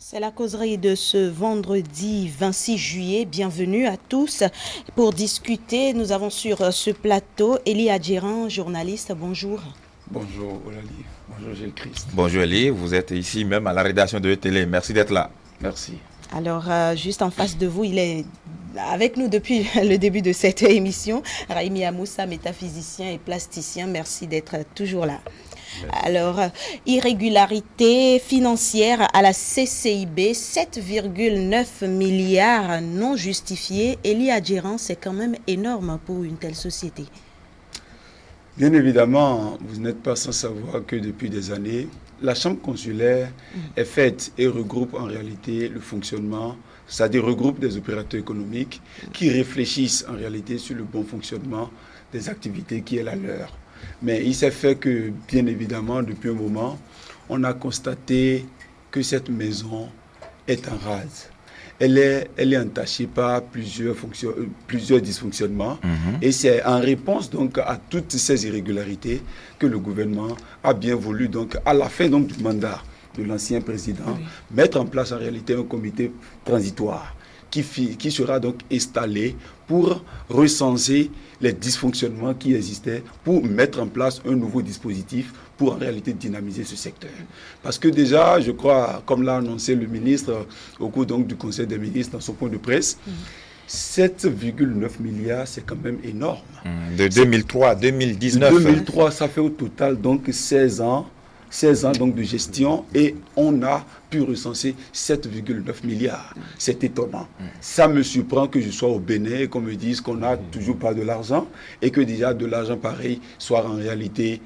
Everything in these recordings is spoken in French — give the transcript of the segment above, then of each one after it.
C'est la causerie de ce vendredi 26 juillet. Bienvenue à tous. Pour discuter, nous avons sur ce plateau Elie Adjiran, journaliste. Bonjour. Bonjour Olali. Bonjour Gilles Christ. Bonjour Elie, vous êtes ici même à la rédaction de ETélé. Merci d'être là. Merci. Alors, juste en face de vous, il est avec nous depuis le début de cette émission. Raimi Amoussa, métaphysicien et plasticien. Merci d'être toujours là. Alors, irrégularité financière à la CCIB, 7,9 milliards non justifiés. Elie Adjiran, c'est quand même énorme pour une telle société. Bien évidemment, vous n'êtes pas sans savoir que depuis des années, la chambre consulaire est faite et regroupe en réalité le fonctionnement, c'est-à-dire regroupe des opérateurs économiques qui réfléchissent en réalité sur le bon fonctionnement des activités qui est la leur. Mais il s'est fait que, bien évidemment, depuis un moment, on a constaté que cette maison est en rade. Elle est entachée par plusieurs dysfonctionnements. Et c'est en réponse donc à toutes ces irrégularités que le gouvernement a bien voulu, donc, à la fin donc, du mandat de l'ancien président, mettre en place en réalité un comité transitoire qui sera donc installé pour recenser les dysfonctionnements qui existaient, pour mettre en place un nouveau dispositif pour en réalité dynamiser ce secteur. Parce que déjà, je crois, comme l'a annoncé le ministre au cours donc du Conseil des ministres dans son point de presse, 7,9 milliards, c'est quand même énorme. De 2003 à 2019. De 2003, ça fait au total donc 16 ans donc de gestion et on a pu recenser 7,9 milliards. C'est étonnant. Ça me surprend que je sois au Bénin et qu'on me dise qu'on n'a toujours pas de l'argent et que déjà de l'argent pareil soit en réalité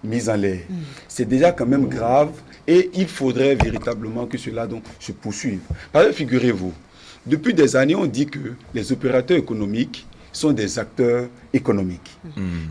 mis en l'air. C'est déjà quand même grave et il faudrait véritablement que cela donc se poursuive. Par exemple, figurez-vous, depuis des années, on dit que les opérateurs économiques sont des acteurs économiques.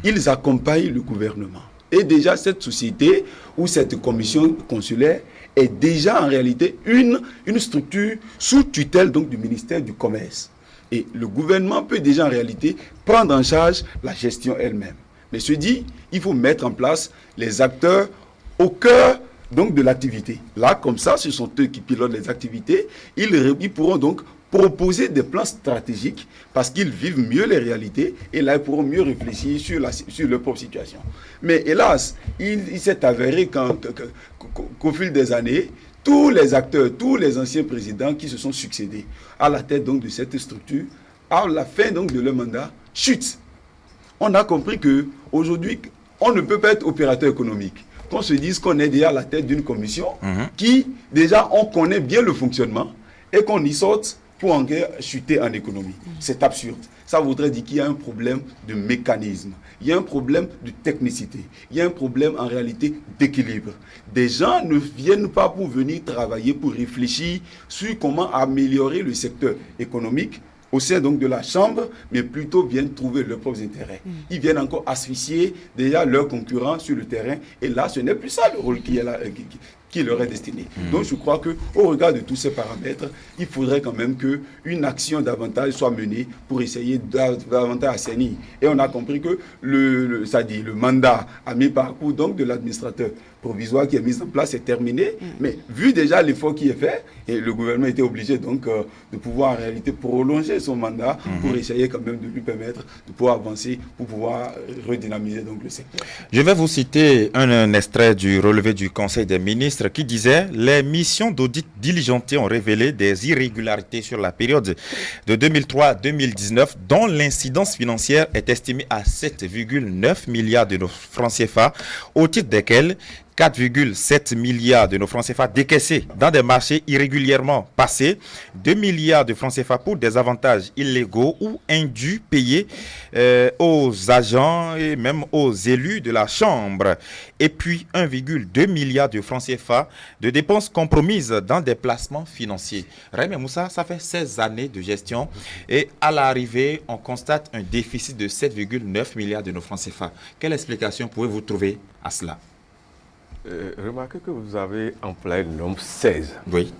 Ils accompagnent le gouvernement. Et déjà, cette société ou cette commission consulaire est déjà en réalité une structure sous tutelle donc, du ministère du Commerce. Et le gouvernement peut déjà en réalité prendre en charge la gestion elle-même. Mais se dit, il faut mettre en place les acteurs au cœur donc, de l'activité. Là, comme ça, ce sont eux qui pilotent les activités. Ils pourront donc proposer des plans stratégiques parce qu'ils vivent mieux les réalités et là, ils pourront mieux réfléchir sur leur propre situation. Mais hélas, il s'est avéré qu'au fil des années, tous les acteurs, tous les anciens présidents qui se sont succédés à la tête donc, de cette structure, à la fin donc, de leur mandat, chutent. On a compris qu'aujourd'hui, on ne peut pas être opérateur économique. Qu'on se dise qu'on est déjà à la tête d'une commission qui, déjà, on connaît bien le fonctionnement et qu'on y sorte pour en chuter en économie. C'est absurde. Ça voudrait dire qu'il y a un problème de mécanisme, il y a un problème de technicité, il y a un problème en réalité d'équilibre. Des gens ne viennent pas pour venir travailler, pour réfléchir sur comment améliorer le secteur économique au sein donc de la Chambre, mais plutôt viennent trouver leurs propres intérêts. Ils viennent encore asphyxier déjà leurs concurrents sur le terrain, et là, ce n'est plus ça le rôle qui leur est destiné. Donc je crois qu'au regard de tous ces paramètres, il faudrait quand même qu'une action davantage soit menée pour essayer davantage assainir. Et on a compris que le mandat à mi-parcours donc de l'administrateur provisoire qui est mis en place est terminé, mais vu déjà l'effort qui est fait, et le gouvernement était obligé donc de pouvoir en réalité prolonger son mandat pour essayer quand même de lui permettre de pouvoir avancer, pour pouvoir redynamiser donc le secteur. Je vais vous citer un extrait du relevé du Conseil des ministres qui disait « Les missions d'audit diligentées ont révélé des irrégularités sur la période de 2003 à 2019 dont l'incidence financière est estimée à 7,9 milliards de francs CFA, au titre desquels 4,7 milliards de nos francs CFA décaissés dans des marchés irrégulièrement passés, 2 milliards de francs CFA pour des avantages illégaux ou indus payés aux agents et même aux élus de la Chambre, et puis 1,2 milliard de francs CFA de dépenses compromises dans des placements financiers. Raimi Moussa, ça fait 16 années de gestion et à l'arrivée, on constate un déficit de 7,9 milliards de nos francs CFA. Quelle explication pouvez-vous trouver à cela? Remarquez que vous avez employé le nombre 16. Oui,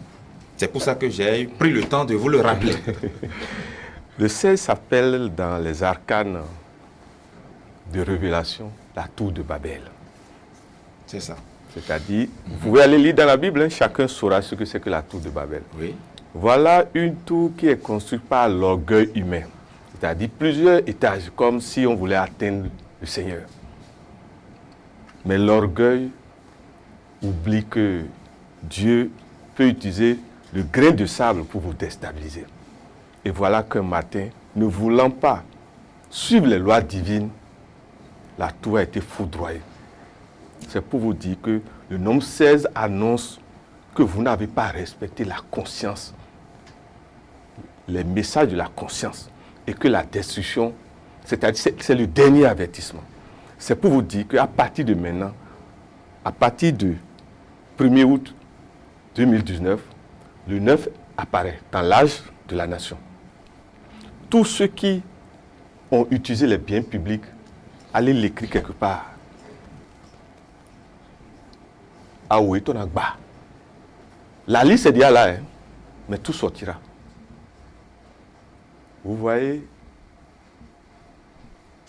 c'est pour ça que j'ai pris le temps de vous le rappeler. Le 16 s'appelle dans les arcanes de révélation la tour de Babel. C'est ça. C'est-à-dire, vous pouvez aller lire dans la Bible, hein, chacun saura ce que c'est que la tour de Babel. Oui. Voilà une tour qui est construite par l'orgueil humain. C'est-à-dire plusieurs étages, comme si on voulait atteindre le Seigneur. Mais l'orgueil oublie que Dieu peut utiliser le grain de sable pour vous déstabiliser. Et voilà qu'un matin, ne voulant pas suivre les lois divines, la tour a été foudroyée. C'est pour vous dire que le nombre 16 annonce que vous n'avez pas respecté la conscience, les messages de la conscience, et que la destruction, c'est le dernier avertissement. C'est pour vous dire qu'à partir de maintenant, à partir du 1er août 2019, le 9 apparaît dans l'âge de la nation. Tous ceux qui ont utilisé les biens publics, allez l'écrire quelque part. Ah oui, ton agba. La liste est déjà là, hein, mais tout sortira. Vous voyez,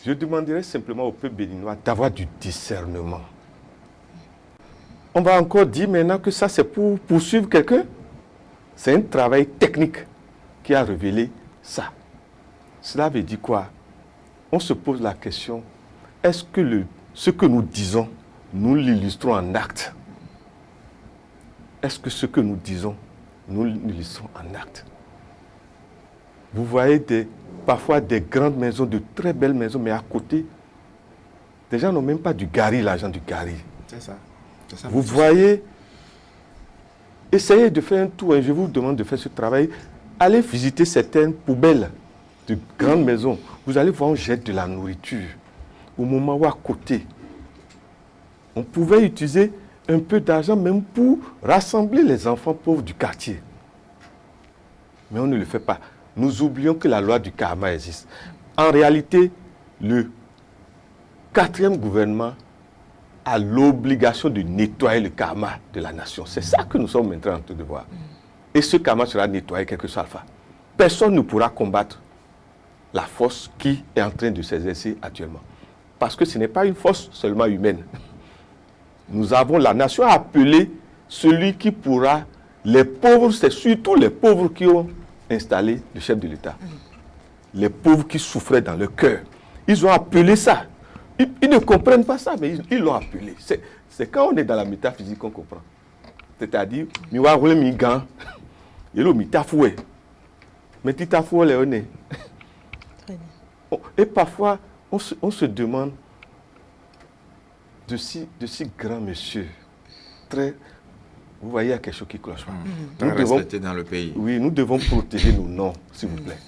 je demanderai simplement au peuple béninois d'avoir du discernement. On va encore dire maintenant que ça c'est pour poursuivre quelqu'un. C'est un travail technique qui a révélé ça. Cela veut dire quoi? On se pose la question, est-ce que ce que nous disons, nous l'illustrons en acte? Est-ce que ce que nous disons, nous l'illustrons en acte? Vous voyez parfois des grandes maisons, de très belles maisons, mais à côté, les gens n'ont même pas du gari, l'argent du gari. C'est ça. Vous voyez, essayez de faire un tour, hein, je vous demande de faire ce travail. Allez visiter certaines poubelles de grandes maisons. Vous allez voir, on jette de la nourriture. Au moment où à côté, on pouvait utiliser un peu d'argent même pour rassembler les enfants pauvres du quartier. Mais on ne le fait pas. Nous oublions que la loi du karma existe. En réalité, le 4e gouvernement a l'obligation de nettoyer le karma de la nation. C'est ça que nous sommes maintenant en train de voir. Et ce karma sera nettoyé, quel que soit alpha. Personne ne pourra combattre la force qui est en train de s'exercer actuellement. Parce que ce n'est pas une force seulement humaine. Nous avons, la nation a appelé celui qui pourra, les pauvres, c'est surtout les pauvres qui ont installé le chef de l'État. Les pauvres qui souffraient dans le cœur. Ils ont appelé ça. Ils ne comprennent pas ça, mais ils l'ont appelé. C'est quand on est dans la métaphysique qu'on comprend. C'est-à-dire, miwa roule mi gan, yelo mi tafoué. Mais ti tafoué le one. Et parfois, on se demande de si grands messieurs, très, vous voyez, il y a quelque chose qui cloche pas. Très respecté dans le pays. Oui, nous devons protéger nos noms, s'il vous plaît.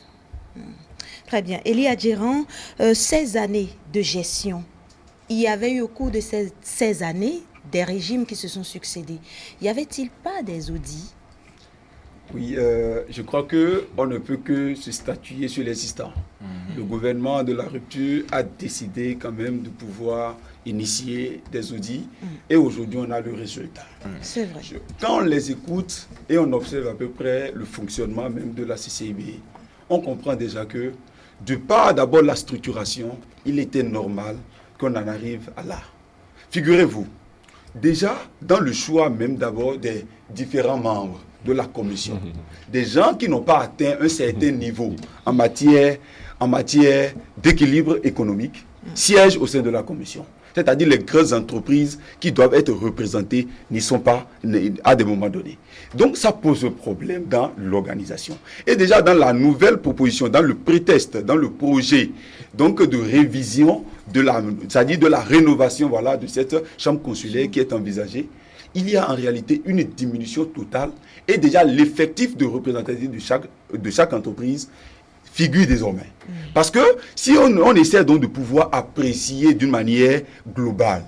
Très bien. Elie Adjérand, 16 années de gestion. Il y avait eu au cours de ces 16 années des régimes qui se sont succédés. Y avait-il pas des audits? Oui, je crois qu'on ne peut que se statuer sur l'existant. Le gouvernement de la rupture a décidé quand même de pouvoir initier des audits et aujourd'hui on a le résultat. C'est vrai. Quand on les écoute et on observe à peu près le fonctionnement même de la CCIB, on comprend déjà que de par d'abord la structuration, il était normal qu'on en arrive à là. Figurez-vous, déjà dans le choix même d'abord des différents membres de la commission, des gens qui n'ont pas atteint un certain niveau en matière d'équilibre économique, siègent au sein de la commission. C'est-à-dire les grandes entreprises qui doivent être représentées n'y sont pas à des moments donnés. Donc ça pose un problème dans l'organisation. Et déjà dans la nouvelle proposition, dans le prétexte, dans le projet donc de révision, c'est-à-dire de la rénovation voilà, de cette chambre consulaire qui est envisagée, il y a en réalité une diminution totale et déjà l'effectif de représentativité de chaque entreprise figure désormais. Parce que si on essaie donc de pouvoir apprécier d'une manière globale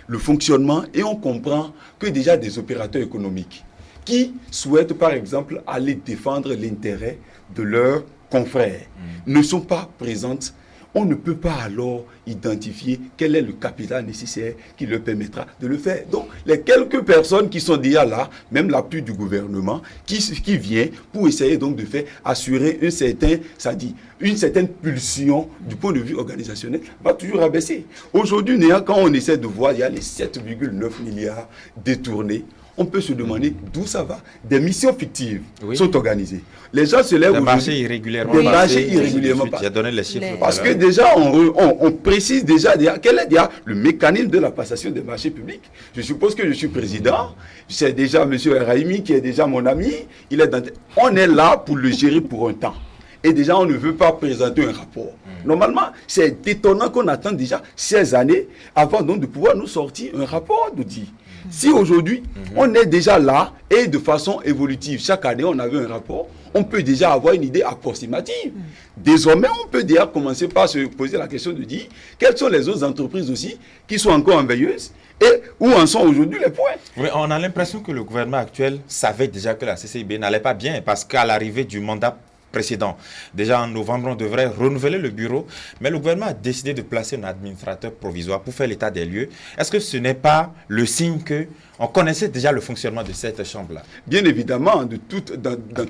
le fonctionnement et on comprend que déjà des opérateurs économiques qui souhaitent par exemple aller défendre l'intérêt de leurs confrères ne sont pas présentes on ne peut pas alors identifier quel est le capital nécessaire qui leur permettra de le faire. Donc, les quelques personnes qui sont déjà là, même l'appui du gouvernement, qui vient pour essayer donc de faire assurer une certaine pulsion du point de vue organisationnel, va toujours abaisser. Aujourd'hui, quand on essaie de voir, il y a les 7,9 milliards détournés. On peut se demander d'où ça va. Des missions fictives sont organisées. Les gens se lèvent aujourd'hui. Des marchés irrégulièrement. J'ai donné les chiffres. Parce que déjà, on précise déjà quel est déjà le mécanisme de la passation des marchés publics. Je suppose que je suis président. C'est déjà M. Raimi qui est déjà mon ami. On est là pour le gérer pour un temps. Et déjà, on ne veut pas présenter un rapport. Normalement, c'est étonnant qu'on attende déjà 16 années avant donc de pouvoir nous sortir un rapport d'audit. Si aujourd'hui, on est déjà là et de façon évolutive, chaque année, on avait un rapport, on peut déjà avoir une idée approximative. Désormais, on peut déjà commencer par se poser la question de dire quelles sont les autres entreprises aussi qui sont encore en veilleuse et où en sont aujourd'hui les points. Oui, on a l'impression que le gouvernement actuel savait déjà que la CCIB n'allait pas bien parce qu'à l'arrivée du mandat précédent. Déjà en novembre, on devrait renouveler le bureau, mais le gouvernement a décidé de placer un administrateur provisoire pour faire l'état des lieux. Est-ce que ce n'est pas le signe qu'on connaissait déjà le fonctionnement de cette chambre-là? Bien évidemment,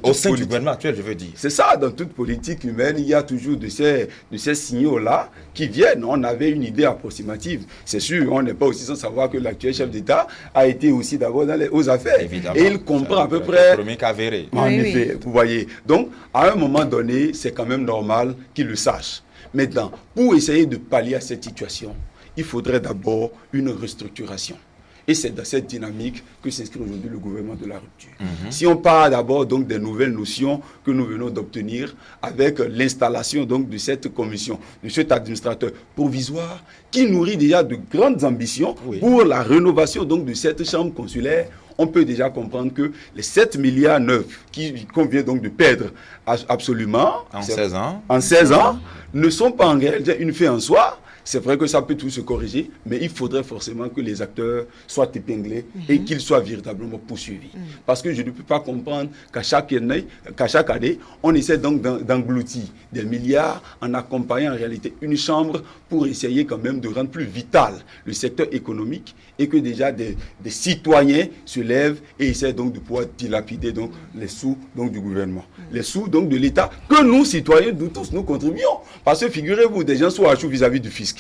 au sein du gouvernement actuel, je veux dire. C'est ça, dans toute politique humaine, il y a toujours de ces signaux-là qui viennent. On avait une idée approximative. C'est sûr, on n'est pas aussi sans savoir que l'actuel chef d'État a été aussi d'abord aux affaires. Évidemment, et il comprend à peu près... Le premier qu'avéré. En effet, vous voyez. Donc, à un moment donné, c'est quand même normal qu'il le sache. Maintenant, pour essayer de pallier à cette situation, il faudrait d'abord une restructuration. Et c'est dans cette dynamique que s'inscrit aujourd'hui le gouvernement de la rupture. Si on parle d'abord donc des nouvelles notions que nous venons d'obtenir avec l'installation donc de cette commission, de cet administrateur provisoire qui nourrit déjà de grandes ambitions pour la rénovation donc de cette chambre consulaire, on peut déjà comprendre que les 7 milliards 9 qu'on vient donc de perdre absolument en 16 ans ne sont pas en réalité une fin en soi. C'est vrai que ça peut tout se corriger, mais il faudrait forcément que les acteurs soient épinglés et qu'ils soient véritablement poursuivis. Parce que je ne peux pas comprendre qu'à chaque année, on essaie donc d'engloutir des milliards en accompagnant en réalité une chambre pour essayer quand même de rendre plus vital le secteur économique et que déjà des citoyens se lèvent et essaient donc de pouvoir dilapider donc les sous donc du gouvernement. Les sous donc de l'État que nous, citoyens, nous tous, nous contribuons. Parce que figurez-vous, des gens sont à chaud vis-à-vis du fisc.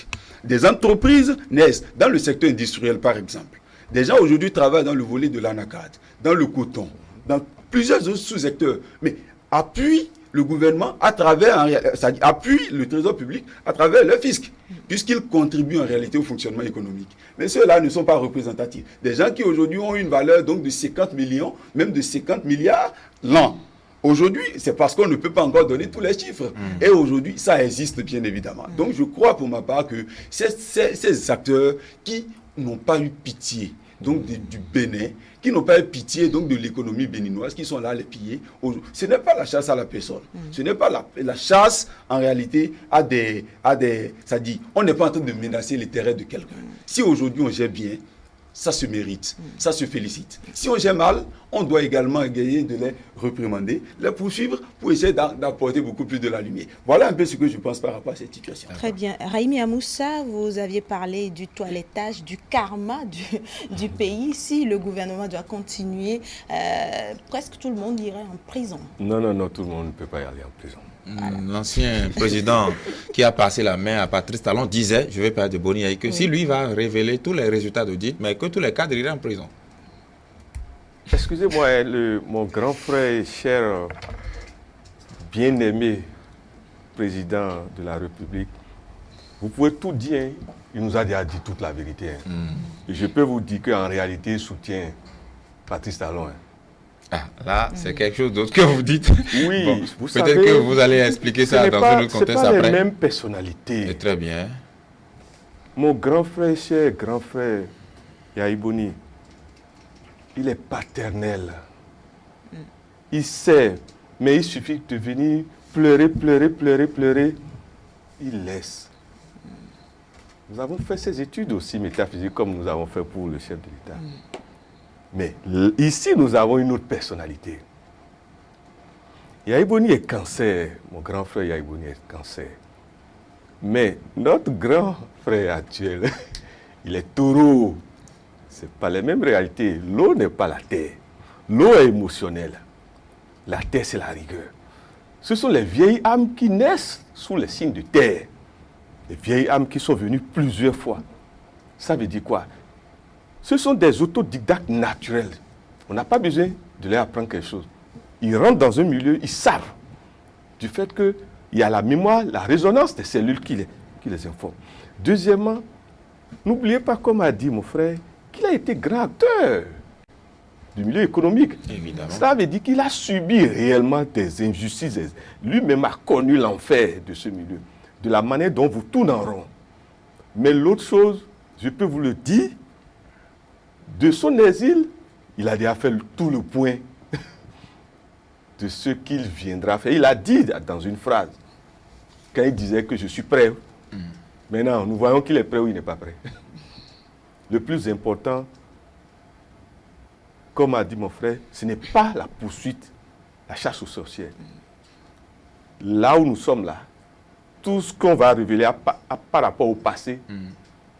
Des entreprises naissent dans le secteur industriel, par exemple. Des gens aujourd'hui travaillent dans le volet de l'anacade, dans le coton, dans plusieurs autres sous-secteurs. Mais appuient le gouvernement appuie le trésor public à travers le fisc, puisqu'ils contribuent en réalité au fonctionnement économique. Mais ceux-là ne sont pas représentatifs. Des gens qui aujourd'hui ont une valeur donc de 50 millions, même de 50 milliards l'an. Aujourd'hui, c'est parce qu'on ne peut pas encore donner tous les chiffres. Et aujourd'hui, ça existe bien évidemment. Donc je crois pour ma part que ces acteurs qui n'ont pas eu pitié donc du Bénin, qui n'ont pas eu pitié donc de l'économie béninoise, qui sont là à les piller, ce n'est pas la chasse à la personne. Ce n'est pas la chasse en réalité à des ça dit, on n'est pas en train de menacer les terrains de quelqu'un. Si aujourd'hui on gère bien, ça se mérite, ça se félicite. Si on gère mal, on doit également essayer de les réprimander, les poursuivre pour essayer d'apporter beaucoup plus de la lumière. Voilà un peu ce que je pense par rapport à cette situation. Très bien. Raimi Amoussa, vous aviez parlé du toilettage, du karma du pays. Si le gouvernement doit continuer, presque tout le monde irait en prison. Non, tout le monde ne peut pas y aller en prison. L'ancien président qui a passé la main à Patrice Talon disait, je vais parler de Boni, que si lui va révéler tous les résultats d'audit, mais que tous les cadres iraient en prison. Excusez-moi, mon grand frère, cher, bien-aimé président de la République, vous pouvez tout dire, il nous a déjà dit toute la vérité. Et je peux vous dire qu'en réalité, il soutient Patrice Talon. Ah, là, c'est quelque chose d'autre que vous dites. Oui, bon, vous peut-être savez, que vous allez expliquer ça dans un autre contexte après. Ce n'est pas les mêmes personnalités. Et très bien. Mon grand frère, cher grand frère, Yahi Boni, il est paternel. Il sait, mais il suffit de venir pleurer. Il laisse. Nous avons fait ces études aussi métaphysiques comme nous avons fait pour le chef de l'État. Mais ici, nous avons une autre personnalité. Yahi Boni est cancer. Mon grand frère Yahi Boni est cancer. Mais notre grand frère actuel, il est taureau. Ce n'est pas les mêmes réalités. L'eau n'est pas la terre. L'eau est émotionnelle. La terre, c'est la rigueur. Ce sont les vieilles âmes qui naissent sous les signes de terre. Les vieilles âmes qui sont venues plusieurs fois. Ça veut dire quoi? Ce sont des autodidactes naturels. On n'a pas besoin de leur apprendre quelque chose. Ils rentrent dans un milieu, ils savent du fait qu'il y a la mémoire, la résonance des cellules qui les informent. Deuxièmement, n'oubliez pas, comme a dit mon frère, qu'il a été grand acteur du milieu économique. Évidemment. Ça veut dire qu'il a subi réellement des injustices. Lui-même a connu l'enfer de ce milieu, de la manière dont vous tournez en rond. Mais l'autre chose, je peux vous le dire, de son exil, il a déjà fait tout le point de ce qu'il viendra faire. Il a dit dans une phrase, quand il disait que je suis prêt. Maintenant, nous voyons qu'il est prêt ou il n'est pas prêt. Le plus important, comme a dit mon frère, ce n'est pas la poursuite, la chasse aux sorcières. Là où nous sommes là, tout ce qu'on va révéler par rapport au passé,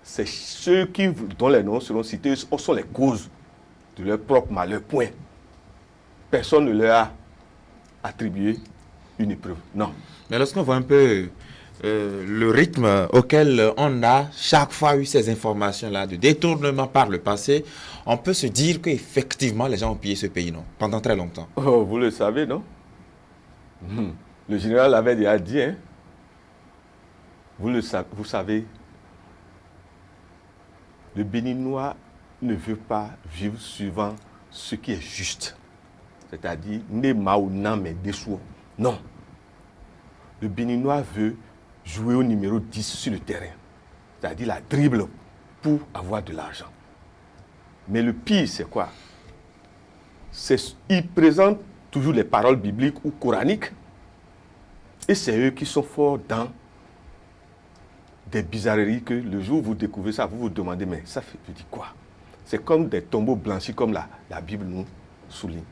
c'est ceux dont les noms seront cités sont les causes de leur propre malheur. Point. Personne ne leur a attribué une épreuve. Non. Mais lorsqu'on voit un peu le rythme auquel on a chaque fois eu ces informations-là de détournement par le passé, on peut se dire qu'effectivement, les gens ont pillé ce pays, non? Pendant très longtemps. Oh, vous le savez, non? Le général avait déjà dit, hein? Vous savez, le Béninois ne veut pas vivre suivant ce qui est juste. C'est-à-dire, Nema ou Nam Dessou. Non. Le Béninois veut jouer au numéro 10 sur le terrain. C'est-à-dire la dribble pour avoir de l'argent. Mais le pire, c'est quoi? Ils présentent toujours les paroles bibliques ou coraniques. Et c'est eux qui sont forts dans des bizarreries que le jour où vous découvrez ça, vous vous demandez, mais ça veut dire quoi? C'est comme des tombeaux blanchis comme la Bible nous souligne.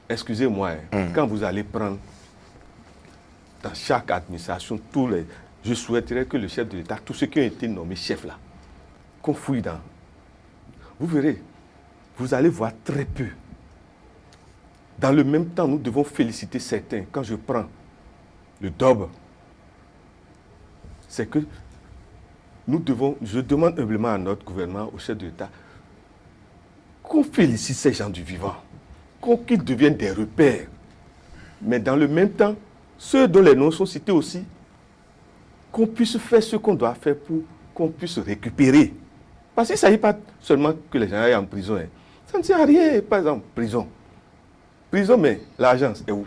Excusez-moi, quand vous allez prendre dans chaque administration, je souhaiterais que le chef de l'État, tous ceux qui ont été nommés chefs là, qu'on fouille dans. Vous verrez, vous allez voir très peu. Dans le même temps, nous devons féliciter certains. Quand je prends le DOB, c'est que je demande humblement à notre gouvernement, au chef de l'État, qu'on félicite ces gens du vivant, qu'ils deviennent des repères. Mais dans le même temps, ceux dont les noms sont cités aussi, qu'on puisse faire ce qu'on doit faire pour qu'on puisse récupérer. Parce qu'il ne s'agit pas seulement que les gens aillent en prison. Hein. Ça ne sert à rien, par exemple, prison. Prison, mais l'argent est où?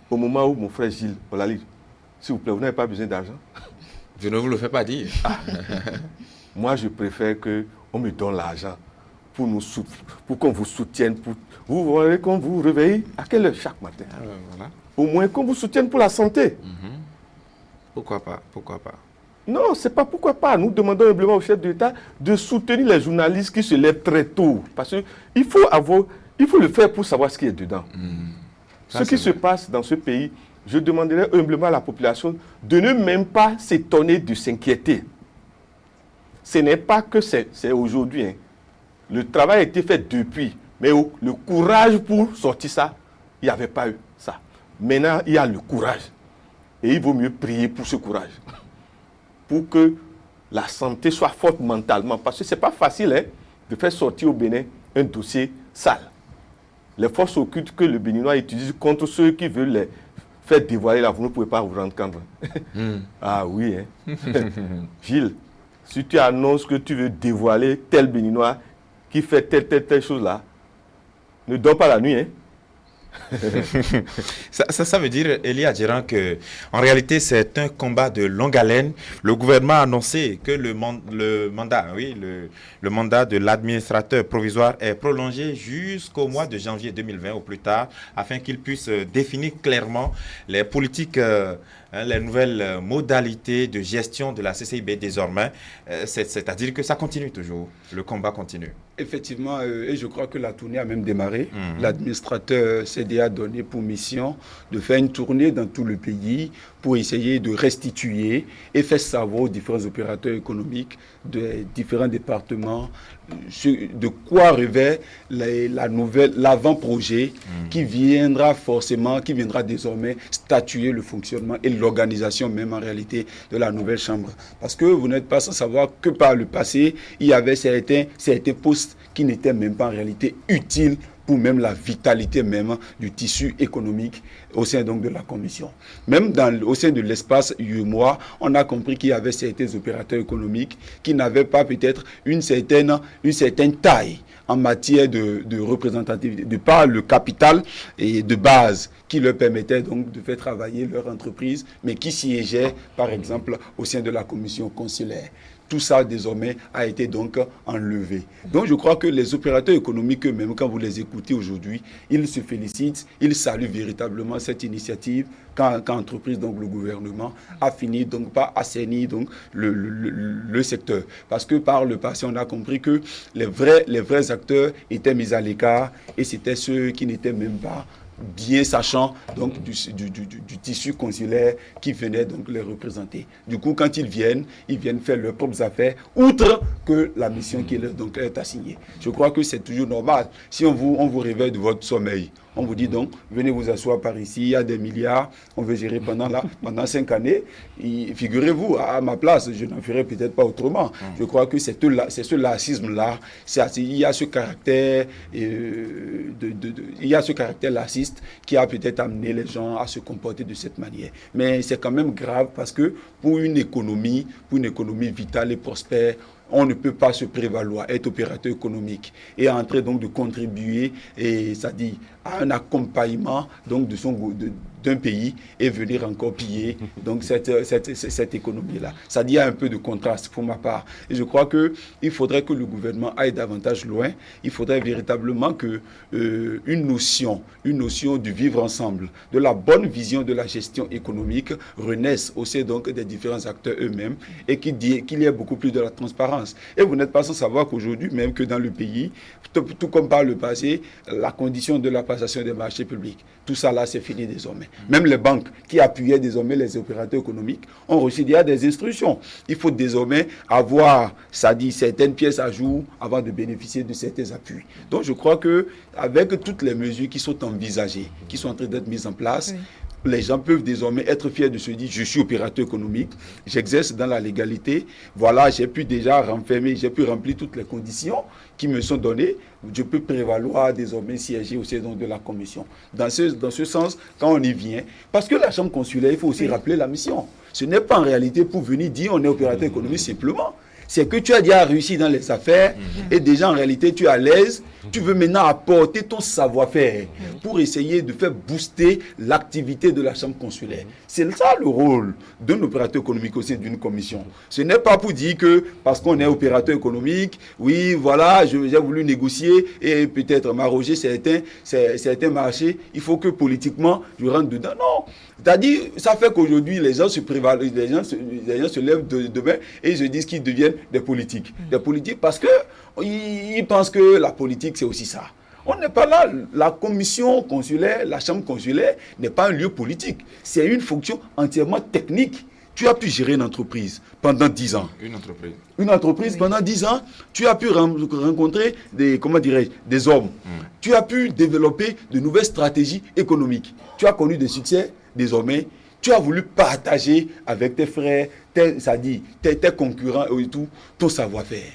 Au moment où mon frère Gilles Olali, s'il vous plaît, vous n'avez pas besoin d'argent? Je ne vous le fais pas dire. Moi, je préfère qu'on me donne l'argent pour qu'on vous soutienne. Vous voyez qu'on vous réveille à quelle heure chaque matin? Voilà. Au moins qu'on vous soutienne pour la santé. Pourquoi pas? Pourquoi pas? Non, c'est pas pourquoi pas. Nous demandons humblement au chef de l'État de soutenir les journalistes qui se lèvent très tôt. Parce qu'il faut le faire pour savoir ce qui est dedans. Ce qui se passe dans ce pays, je demanderais humblement à la population de ne même pas s'étonner, de s'inquiéter. Ce n'est pas que c'est aujourd'hui. Hein. Le travail a été fait depuis. Mais le courage pour sortir ça, il n'y avait pas eu ça. Maintenant, il y a le courage. Et il vaut mieux prier pour ce courage. Pour que la santé soit forte mentalement. Parce que ce n'est pas facile hein, de faire sortir au Bénin un dossier sale. Les forces occultes que le Béninois utilise contre ceux qui veulent les faire dévoiler là, vous ne pouvez pas vous rendre compte. Ah oui, hein. Gilles, si tu annonces que tu veux dévoiler tel Béninois qui fait telle chose là, ne dors pas la nuit, hein. Ça veut dire, Elie Adjiran, que en réalité c'est un combat de longue haleine. Le gouvernement a annoncé que le mandat de l'administrateur provisoire est prolongé jusqu'au mois de janvier 2020 au plus tard, afin qu'il puisse définir clairement les politiques les nouvelles modalités de gestion de la CCIB désormais. C'est-à-dire que ça continue toujours, le combat continue. Effectivement, et je crois que la tournée a même démarré. L'administrateur CDA a donné pour mission de faire une tournée dans tout le pays pour essayer de restituer et faire savoir aux différents opérateurs économiques des différents départements de quoi revêt l'avant-projet qui viendra désormais statuer le fonctionnement et l'organisation même en réalité de la nouvelle chambre. Parce que vous n'êtes pas sans savoir que par le passé, il y avait certains postes qui n'étaient même pas en réalité utiles pour même la vitalité même du tissu économique au sein donc de la commission. Même au sein de l'espace UEMOA, on a compris qu'il y avait certains opérateurs économiques qui n'avaient pas peut-être une certaine taille en matière de représentativité, de par le capital et de base qui leur permettait donc de faire travailler leur entreprise, mais qui siégeaient par exemple au sein de la commission consulaire. Tout ça, désormais, a été donc enlevé. Donc, je crois que les opérateurs économiques eux-mêmes, quand vous les écoutez aujourd'hui, ils se félicitent, ils saluent véritablement cette initiative quand entreprise, donc le gouvernement, a fini donc par assainir donc le secteur. Parce que par le passé, on a compris que les vrais acteurs étaient mis à l'écart et c'était ceux qui n'étaient même pas bien sachant donc du tissu consulaire qui venait donc les représenter. Du coup, quand ils viennent faire leurs propres affaires, outre que la mission qui donc est assignée. Je crois que c'est toujours normal. Si on vous réveille de votre sommeil, on vous dit donc, venez vous asseoir par ici, il y a des milliards, on veut gérer pendant 5 années. Figurez-vous, à ma place, je n'en ferai peut-être pas autrement. Je crois que c'est ce laxisme-là, il y a ce caractère, laxiste qui a peut-être amené les gens à se comporter de cette manière. Mais c'est quand même grave parce que pour une économie vitale et prospère, on ne peut pas se prévaloir, être opérateur économique et entrer donc de contribuer c'est-à-dire à un accompagnement donc d'un pays et venir encore piller donc cette économie-là. Ça dit un peu de contraste pour ma part. Et je crois qu'il faudrait que le gouvernement aille davantage loin. Il faudrait véritablement que une notion du vivre ensemble, de la bonne vision de la gestion économique renaisse au sein donc des différents acteurs eux-mêmes et qu'il y ait beaucoup plus de la transparence. Et vous n'êtes pas sans savoir qu'aujourd'hui, même que dans le pays, tout comme par le passé, la condition de la passation des marchés publics, tout ça là, c'est fini désormais. Même les banques qui appuyaient désormais les opérateurs économiques ont reçu des instructions. Il faut désormais avoir, ça dit, certaines pièces à jour avant de bénéficier de certains appuis. Donc je crois qu'avec toutes les mesures qui sont envisagées, qui sont en train d'être mises en place, les gens peuvent désormais être fiers de se dire, je suis opérateur économique, j'exerce dans la légalité, voilà, j'ai pu déjà remplir toutes les conditions qui me sont données, je peux prévaloir désormais siéger au sein de la commission. Dans ce sens, quand on y vient, parce que la chambre consulaire, il faut aussi rappeler la mission. Ce n'est pas en réalité pour venir dire on est opérateur économique simplement. C'est que tu as déjà réussi dans les affaires et déjà en réalité tu es à l'aise. Tu veux maintenant apporter ton savoir-faire pour essayer de faire booster l'activité de la chambre consulaire. C'est ça le rôle d'un opérateur économique au sein d'une commission. Ce n'est pas pour dire que parce qu'on est opérateur économique, oui voilà, j'ai voulu négocier et peut-être m'arroger certains marchés, il faut que politiquement je rentre dedans. Non. C'est-à-dire, ça fait qu'aujourd'hui, les gens se prévalent, les gens se lèvent demain et ils se disent qu'ils deviennent des politiques. Des politiques parce qu'ils pensent que la politique, c'est aussi ça. On n'est pas là. La commission consulaire, la chambre consulaire n'est pas un lieu politique. C'est une fonction entièrement technique. Tu as pu gérer une entreprise pendant 10 ans. Une entreprise pendant 10 ans, tu as pu rencontrer des hommes. Tu as pu développer de nouvelles stratégies économiques. Tu as connu des succès. Désormais, tu as voulu partager avec tes frères, tes concurrents et tout, ton savoir-faire.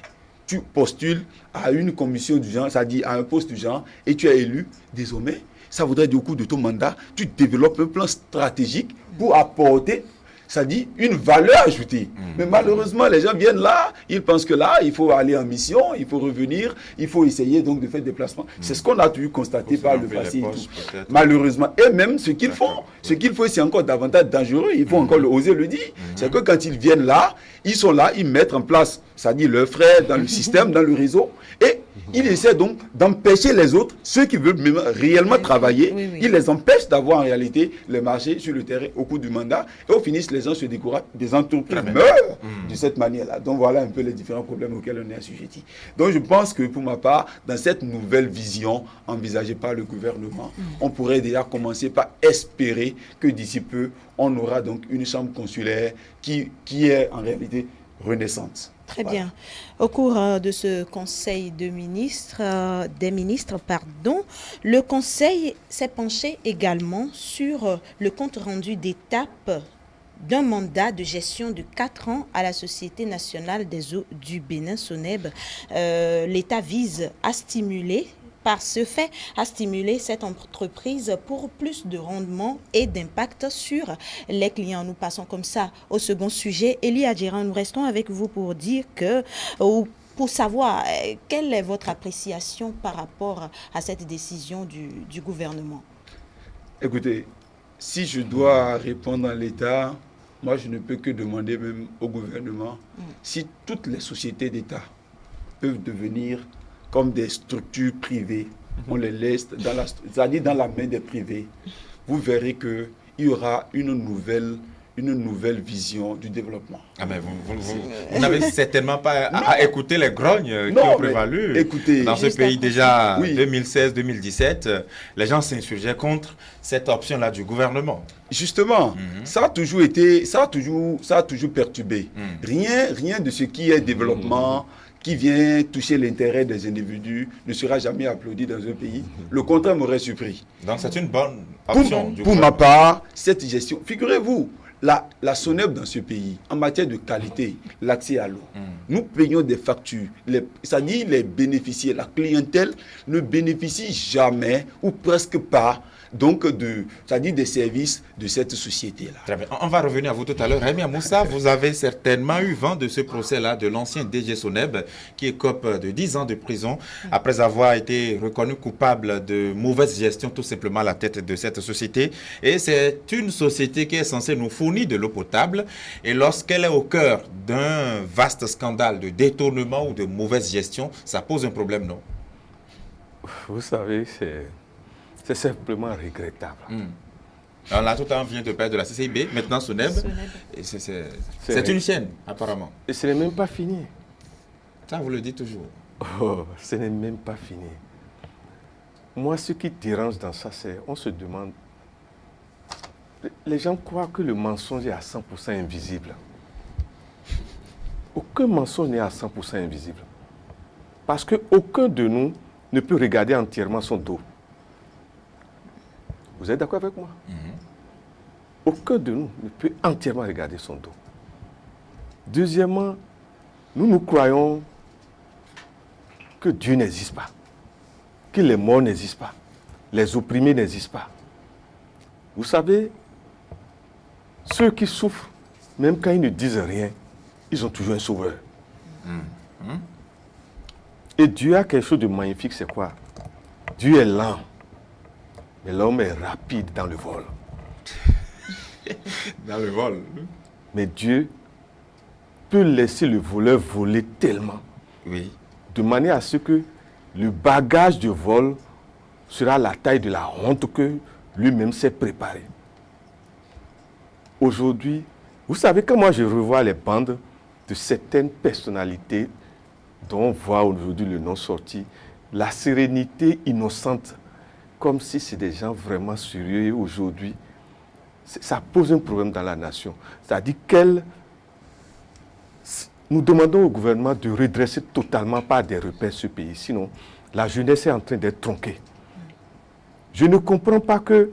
Tu postules à une commission du genre, c'est-à-dire à un poste du genre, et tu es élu. Désormais, ça voudrait dire au cours de ton mandat, tu développes un plan stratégique pour apporter, c'est-à-dire une valeur ajoutée. Mais malheureusement, les gens viennent là, ils pensent que là, il faut aller en mission, il faut revenir, il faut essayer donc de faire des déplacements. C'est ce qu'on a pu constater par le passé. Malheureusement. Et même ce qu'ils font, c'est encore davantage dangereux, il faut encore oser le dire. C'est que quand ils viennent là, ils sont là, ils mettent en place, c'est-à-dire leurs frères dans le système, dans le réseau, et Il essaie donc d'empêcher les autres, ceux qui veulent même réellement travailler, il les empêche d'avoir en réalité le marché sur le terrain au cours du mandat. Et au finish, les gens se découragent, des entreprises meurent de cette manière-là. Donc voilà un peu les différents problèmes auxquels on est assujetti. Donc je pense que pour ma part, dans cette nouvelle vision envisagée par le gouvernement, on pourrait déjà commencer par espérer que d'ici peu, on aura donc une chambre consulaire qui est en réalité renaissante. Très bien. Au cours de ce conseil de ministres, des ministres, le conseil s'est penché également sur le compte rendu d'étape d'un mandat de gestion de 4 ans à la Société nationale des eaux du Bénin, SONEB. L'État vise à stimuler par ce fait à stimuler cette entreprise pour plus de rendement et d'impact sur les clients. Nous passons comme ça au second sujet. Elie Adjiran, nous restons avec vous pour dire que, pour savoir quelle est votre appréciation par rapport à cette décision du gouvernement. Écoutez, si je dois répondre à l'État, moi je ne peux que demander même au gouvernement si toutes les sociétés d'État peuvent devenir comme des structures privées, on les laisse dans la main des privés, vous verrez qu'il y aura une nouvelle vision du développement. Ah mais vous n'avez certainement pas à écouter les grognes qui ont prévalu. Écoutez, dans ce pays déjà, 2016-2017, les gens s'insurgeaient contre cette option-là du gouvernement. Justement, ça a toujours perturbé. Rien de ce qui est développement, qui vient toucher l'intérêt des individus, ne sera jamais applaudi dans un pays. Le contraire m'aurait surpris. Donc c'est une bonne option. Pour ma part, cette gestion, figurez-vous, la SONEB dans ce pays, en matière de qualité, l'accès à l'eau, nous payons des factures. C'est-à-dire les bénéficiaires, la clientèle ne bénéficie jamais ou presque pas donc c'est-à-dire des services de cette société-là. Très bien. On va revenir à vous tout à l'heure. Rémi Amoussa, vous avez certainement eu vent de ce procès-là de l'ancien DG SONEB qui écope de 10 ans de prison après avoir été reconnu coupable de mauvaise gestion tout simplement à la tête de cette société. Et c'est une société qui est censée nous fournir de l'eau potable. Et lorsqu'elle est au cœur d'un vaste scandale de détournement ou de mauvaise gestion, ça pose un problème, non? Vous savez, c'est simplement regrettable. Alors là, tout le temps, on vient de perdre de la CCIB, maintenant SONEB. C'est une chaîne, apparemment. Et ce n'est même pas fini. Ça, vous le dites toujours. Oh, ce n'est même pas fini. Moi, ce qui dérange dans ça, c'est on se demande... Les gens croient que le mensonge est à 100% invisible. Aucun mensonge n'est à 100% invisible. Parce qu'aucun de nous ne peut regarder entièrement son dos. Vous êtes d'accord avec moi? Aucun de nous ne peut entièrement regarder son dos. Deuxièmement, nous croyons que Dieu n'existe pas, que les morts n'existent pas, les opprimés n'existent pas. Vous savez, ceux qui souffrent, même quand ils ne disent rien, ils ont toujours un sauveur. Et Dieu a quelque chose de magnifique, c'est quoi? Dieu est lent. Mais l'homme est rapide dans le vol. Dans le vol. Mais Dieu peut laisser le voleur voler tellement. Oui. De manière à ce que le bagage de vol sera la taille de la honte que lui-même s'est préparé. Aujourd'hui, vous savez que moi je revois les bandes de certaines personnalités dont on voit aujourd'hui le nom sorti, la sérénité innocente, comme si c'est des gens vraiment sérieux aujourd'hui. Ça pose un problème dans la nation. C'est-à-dire nous demandons au gouvernement de redresser totalement par des repères ce pays. Sinon, la jeunesse est en train d'être tronquée. Je ne comprends pas que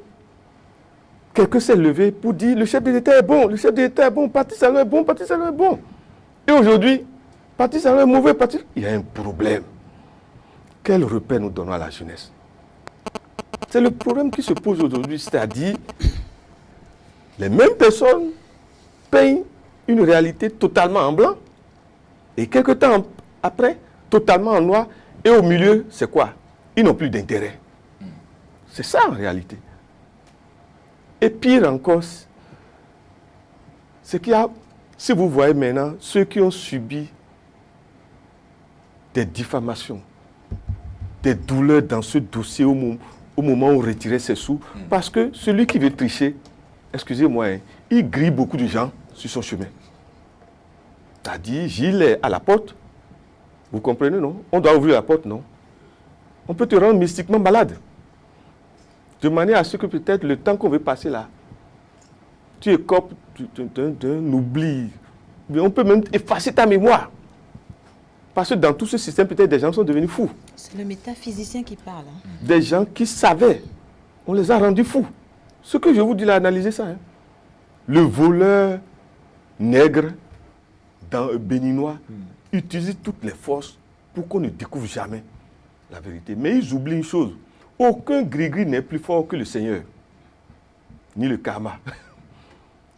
quelqu'un s'est levé pour dire le chef de l'État est bon, le chef de l'État est bon, Patrice Talon est bon, Patrice Talon est bon. Et aujourd'hui, Patrice Talon est mauvais, Patrice... Il y a un problème. Quel repère nous donnons à la jeunesse? C'est le problème qui se pose aujourd'hui, c'est-à-dire les mêmes personnes peignent une réalité totalement en blanc et quelque temps après, totalement en noir, et au milieu, c'est quoi? Ils n'ont plus d'intérêt. C'est ça en réalité. Et pire encore, c'est qu'il y a, si vous voyez maintenant, ceux qui ont subi des diffamations, des douleurs dans ce dossier au moment où on retirait ses sous. Parce que celui qui veut tricher, excusez-moi, hein, il grille beaucoup de gens sur son chemin. C'est-à-dire, Gilles est à la porte. Vous comprenez, non? On doit ouvrir la porte, non? On peut te rendre mystiquement malade. De manière à ce que peut-être le temps qu'on veut passer là, tu écopes d'un oubli. Mais on peut même effacer ta mémoire. Parce que dans tout ce système, peut-être des gens sont devenus fous. C'est le métaphysicien qui parle. Hein. Des gens qui savaient. On les a rendus fous. Ce que je vous dis là, analysez ça. Hein. Le voleur nègre béninois utilise toutes les forces pour qu'on ne découvre jamais la vérité. Mais ils oublient une chose. Aucun gris-gris n'est plus fort que le Seigneur. Ni le karma.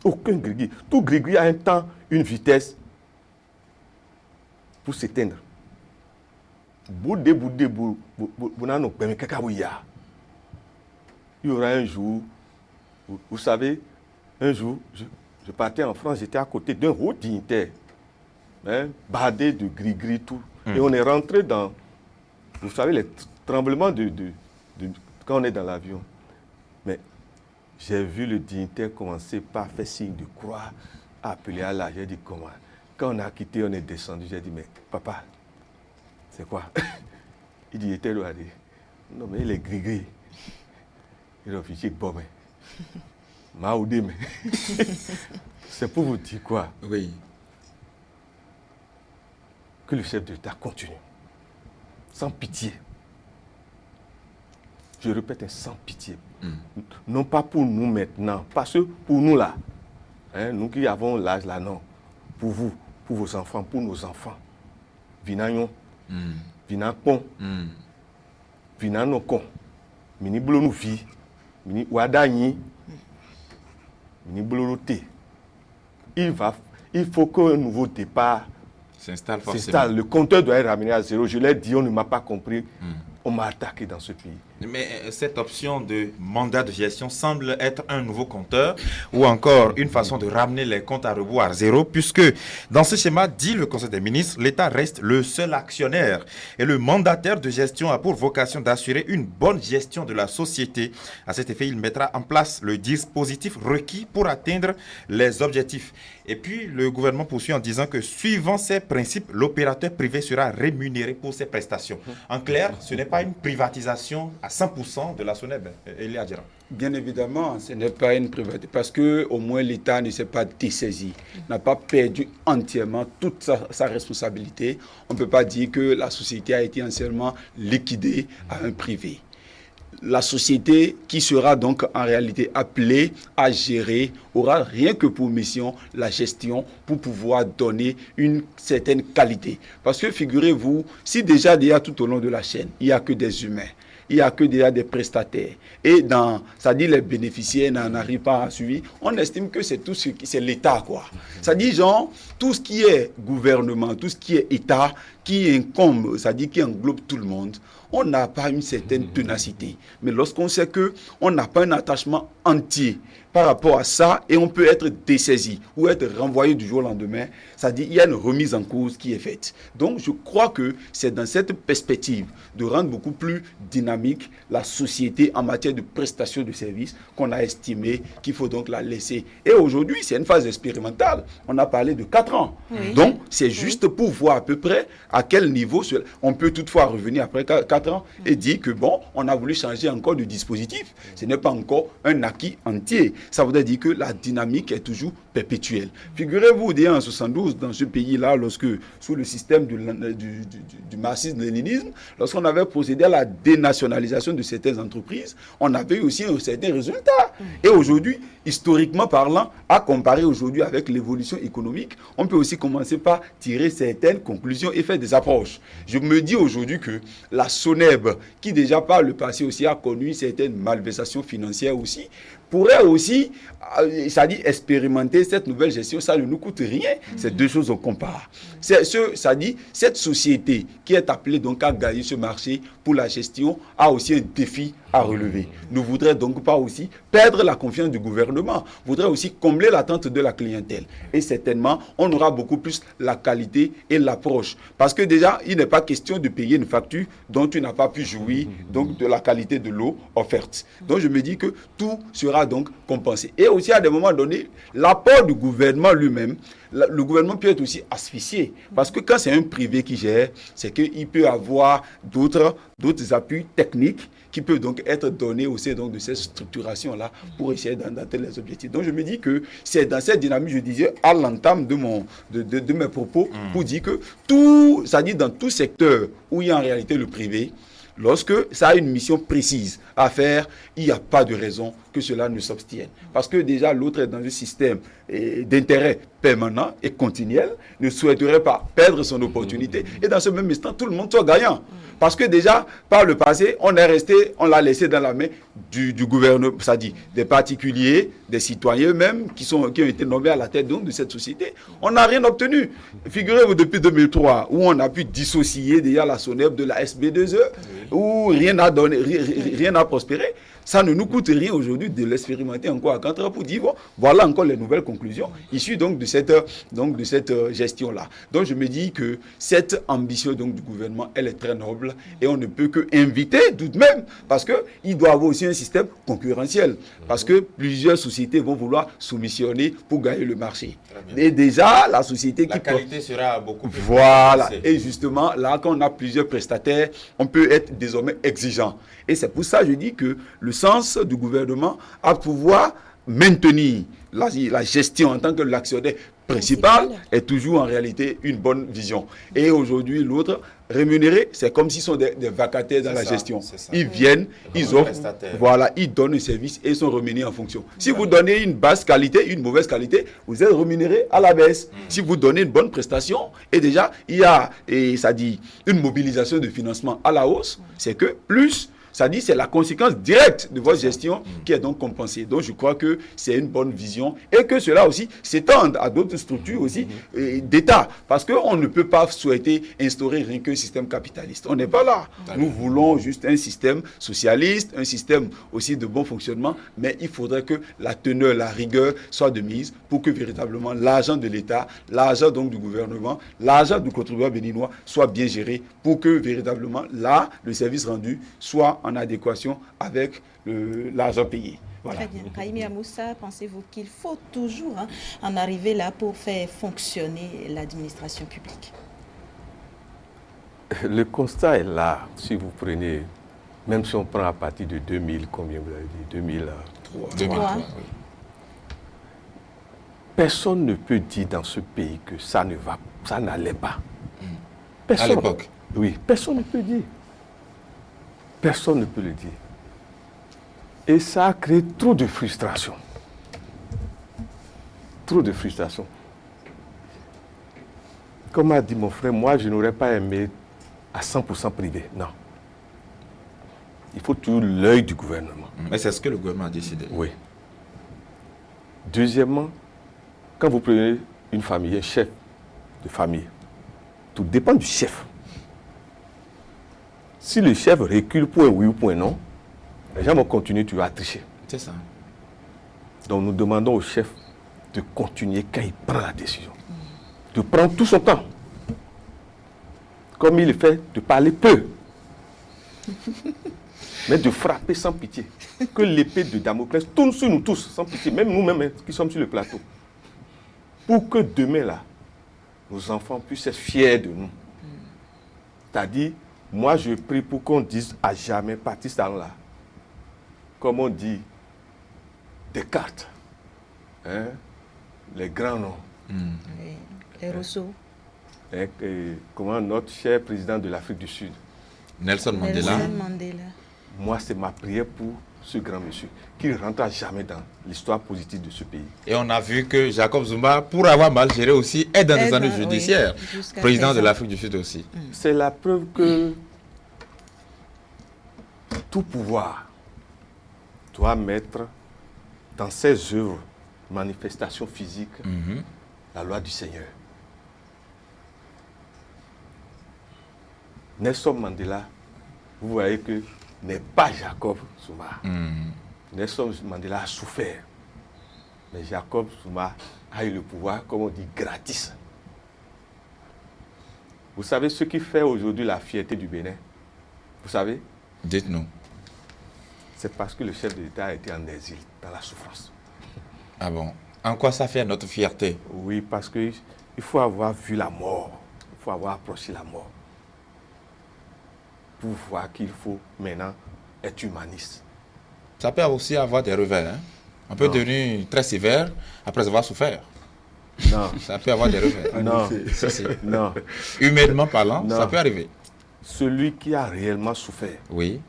Aucun gris-gris. Tout gris-gris a un temps, une vitesse pour s'éteindre. Il y aura un jour, vous savez, un jour, je partais en France, j'étais à côté d'un haut dignitaire, hein, bardé de gris-gris, tout. Et on est rentré dans, vous savez, les tremblements quand on est dans l'avion. Mais j'ai vu le dignitaire commencer par faire signe de croix, appeler à Allah. J'ai dit comment? Quand on a quitté, on est descendu. J'ai dit, mais papa, c'est quoi? Il dit, il était là. Non, mais il est gris-gris. Il réfléchit, bon, mais. Maoudé, mais. C'est pour vous dire quoi? Oui. Que le chef de l'État continue. Sans pitié. Je répète, sans pitié. Non pas pour nous maintenant, parce que pour nous là, hein, nous qui avons l'âge là, non. Pour vous, pour vos enfants, pour nos enfants. Vinagnon, vinakon, vinanokon, mini blonu vi, mini wadani, mini blolote. Il faut qu'un nouveau départ s'installe forcément. Le compteur doit être ramené à zéro. Je l'ai dit, on ne m'a pas compris. On m'a attaqué dans ce pays. Mais cette option de mandat de gestion semble être un nouveau compteur ou encore une façon de ramener les comptes à rebours à zéro, puisque dans ce schéma, dit le Conseil des ministres, l'État reste le seul actionnaire et le mandataire de gestion a pour vocation d'assurer une bonne gestion de la société. À cet effet, il mettra en place le dispositif requis pour atteindre les objectifs. Et puis, le gouvernement poursuit en disant que suivant ces principes, l'opérateur privé sera rémunéré pour ses prestations. En clair, ce n'est pas une privatisation à 100% de la SONEB, Elia Djera. Bien évidemment, ce n'est pas une privatisation, parce qu'au moins l'État ne s'est pas dessaisi, n'a pas perdu entièrement toute sa responsabilité. On ne peut pas dire que la société a été entièrement liquidée à un privé. La société qui sera donc en réalité appelée à gérer aura rien que pour mission la gestion pour pouvoir donner une certaine qualité. Parce que figurez-vous, si déjà tout au long de la chaîne, il n'y a que des humains, il n'y a que déjà des prestataires. Et c'est-à-dire les bénéficiaires n'en arrivent pas à suivre. On estime que c'est tout ce qui, c'est l'État, quoi. C'est-à-dire, genre, tout ce qui est gouvernement, tout ce qui est État, qui incombe, c'est-à-dire qui englobe tout le monde, on n'a pas une certaine ténacité. Mais lorsqu'on sait qu'on n'a pas un attachement entier par rapport à ça et on peut être dessaisi ou être renvoyé du jour au lendemain, c'est-à-dire qu'il y a une remise en cause qui est faite. Donc je crois que c'est dans cette perspective de rendre beaucoup plus dynamique la société en matière de prestation de services qu'on a estimé qu'il faut donc la laisser. Et aujourd'hui, c'est une phase expérimentale. On a parlé de 4 ans. Oui. Donc c'est juste pour voir à peu près à quel niveau on peut toutefois revenir après 4 ans et dire que bon, on a voulu changer encore de dispositif. Ce n'est pas encore un acquis entier. Ça voudrait dire que la dynamique est toujours perpétuelle. Figurez-vous, en 72, dans ce pays-là, lorsque, sous le système du marxisme-léninisme, lorsqu'on avait procédé à la dénationalisation de certaines entreprises, on avait eu aussi un certain résultat. Et aujourd'hui, historiquement parlant, à comparer aujourd'hui avec l'évolution économique, on peut aussi commencer par tirer certaines conclusions et faire des approches. Je me dis aujourd'hui que la SONEB, qui déjà par le passé aussi a connu certaines malversations financières aussi, pourrait aussi, ça dit expérimenter cette nouvelle gestion, ça ne nous coûte rien. C'est deux choses qu'on compare. Ça dit, cette société qui est appelée donc à gagner ce marché pour la gestion a aussi un défi à relever. Ne voudrait donc pas aussi perdre la confiance du gouvernement, voudrait aussi combler l'attente de la clientèle. Et certainement, on aura beaucoup plus la qualité et l'approche. Parce que déjà, il n'est pas question de payer une facture dont tu n'as pas pu jouir donc de la qualité de l'eau offerte. Donc je me dis que tout sera donc compensé. Et aussi à des moments donnés, l'apport du gouvernement lui-même, le gouvernement peut être aussi asphyxié. Parce que quand c'est un privé qui gère, c'est qu'il peut avoir d'autres appuis techniques qui peuvent donc être donnés au sein donc de cette structuration-là pour essayer d'atteindre les objectifs. Donc je me dis que c'est dans cette dynamique, je disais à l'entame de mes propos, pour dire que tout, ça dit dans tout secteur où il y a en réalité le privé, lorsque ça a une mission précise à faire, il n'y a pas de raison que cela ne s'obtienne. Parce que déjà, l'autre est dans un système d'intérêt permanent et continuel, ne souhaiterait pas perdre son opportunité. Et dans ce même instant, tout le monde soit gagnant. Parce que déjà, par le passé, on l'a laissé dans la main du gouvernement, c'est-à-dire des particuliers, des citoyens eux-mêmes qui ont été nommés à la tête donc, de cette société. On n'a rien obtenu. Figurez-vous, depuis 2003, où on a pu dissocier déjà la SONEP de la SB2E, où rien n'a donné, rien n'a prospéré. Ça ne nous coûte rien aujourd'hui de l'expérimenter encore à 4 ans pour dire, bon, voilà encore les nouvelles conclusions issues donc de cette gestion-là. Donc je me dis que cette ambition donc, du gouvernement, elle est très noble et on ne peut que inviter tout de même, parce qu'il doit avoir aussi un système concurrentiel, parce que plusieurs sociétés vont vouloir soumissionner pour gagner le marché. Et déjà, la société la qualité sera beaucoup plus voilà. Et justement, là, quand on a plusieurs prestataires, on peut être désormais exigeant. Et c'est pour ça que je dis que le sens du gouvernement à pouvoir maintenir la gestion en tant que l'actionnaire principal est toujours en réalité une bonne vision. Et aujourd'hui, l'autre, rémunéré, c'est comme s'ils sont des vacataires dans la gestion. Ils viennent, ils offrent, voilà, ils donnent un service et ils sont rémunérés en fonction. Si vous donnez une basse qualité, une mauvaise qualité, vous êtes rémunéré à la baisse. Si vous donnez une bonne prestation, et déjà, il y a, et ça dit, une mobilisation de financement à la hausse, c'est que plus, ça dit, c'est la conséquence directe de votre gestion qui est donc compensée. Donc, je crois que c'est une bonne vision et que cela aussi s'étende à d'autres structures aussi d'État. Parce qu'on ne peut pas souhaiter instaurer rien qu'un système capitaliste. On n'est pas là. Nous voulons juste un système socialiste, un système aussi de bon fonctionnement, mais il faudrait que la teneur, la rigueur soit de mise pour que véritablement l'argent de l'État, l'argent donc du gouvernement, l'argent du contribuable béninois soit bien géré pour que véritablement là, le service rendu soit en adéquation avec l'argent payé. Voilà. Très bien. Raimi Amoussa, pensez-vous qu'il faut toujours en arriver là pour faire fonctionner l'administration publique? Le constat est là. Si vous prenez, même si on prend à partir de 2000, combien vous avez dit 2003. Personne ne peut dire dans ce pays que ça n'allait pas. Personne. À l'époque. Oui, personne ne peut dire. Personne ne peut le dire. Et ça a créé trop de frustration. Trop de frustration. Comme a dit mon frère, moi, je n'aurais pas aimé à 100% privé. Non. Il faut toujours l'œil du gouvernement. Mais c'est ce que le gouvernement a décidé. Oui. Deuxièmement, quand vous prenez une famille, un chef de famille, tout dépend du chef. Si le chef recule point oui ou point non, les gens vont continuer, tu vas tricher. C'est ça. Donc nous demandons au chef de continuer quand il prend la décision. De prendre tout son temps. Comme il le fait, de parler peu. Mais de frapper sans pitié. Que l'épée de Damoclès tourne sur nous tous, sans pitié. Même nous-mêmes qui sommes sur le plateau. Pour que demain, là, nos enfants puissent être fiers de nous. C'est-à-dire, moi, je prie pour qu'on dise à jamais, Patrice Talon-là, comme on dit, Descartes, hein, les grands noms. Les Rousseau. Et comment notre cher président de l'Afrique du Sud. Nelson Mandela. Moi, c'est ma prière pour ce grand monsieur, qui ne rentre jamais dans l'histoire positive de ce pays. Et on a vu que Jacob Zuma, pour avoir mal géré aussi, est dans des années judiciaires. Oui, président de l'Afrique du Sud aussi. C'est la preuve que tout pouvoir doit mettre dans ses œuvres, manifestations physiques, la loi du Seigneur. Nelson Mandela, vous voyez que n'est pas Jacob Zuma. Nelson Mandela a souffert. Mais Jacob Zuma a eu le pouvoir, comme on dit, gratis. Vous savez ce qui fait aujourd'hui la fierté du Bénin? Vous savez? Dites-nous. C'est parce que le chef de l'État a été en exil, dans la souffrance. Ah bon? En quoi ça fait notre fierté? Oui, parce qu'il faut avoir vu la mort. Il faut avoir approché la mort. Pour voir qu'il faut maintenant être humaniste. Ça peut aussi avoir des revers. Hein? On peut devenir très sévère après avoir souffert. Non. Ça peut avoir des revers. Non. Si. Non. Humainement parlant, Non. ça peut arriver. Celui qui a réellement souffert Oui,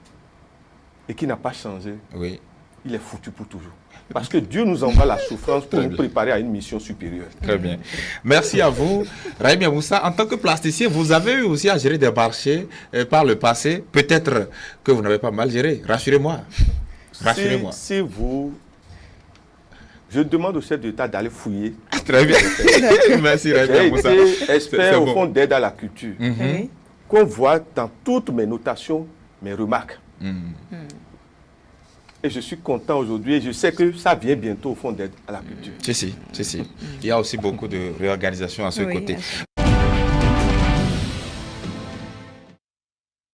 et qui n'a pas changé, oui. il est foutu pour toujours. Parce que Dieu nous envoie la souffrance pour Très nous bien. préparer à une mission supérieure. Très bien. Merci à vous. Raimi Amoussa, en tant que plasticien, vous avez eu aussi à gérer des marchés par le passé. Peut-être que vous n'avez pas mal géré. Rassurez-moi. Rassurez-moi. Si vous... Je demande au chef de l'État d'aller fouiller. Très bien. Merci Raimi J'ai Amoussa. été expert C'est au bon. fond d'aide à la culture. Oui. Qu'on voit dans toutes mes notations, mes remarques. Et je suis content aujourd'hui et je sais que ça vient bientôt au fond d'aide à la culture. Si. Il y a aussi beaucoup de réorganisation à ce Oui, côté. absolument.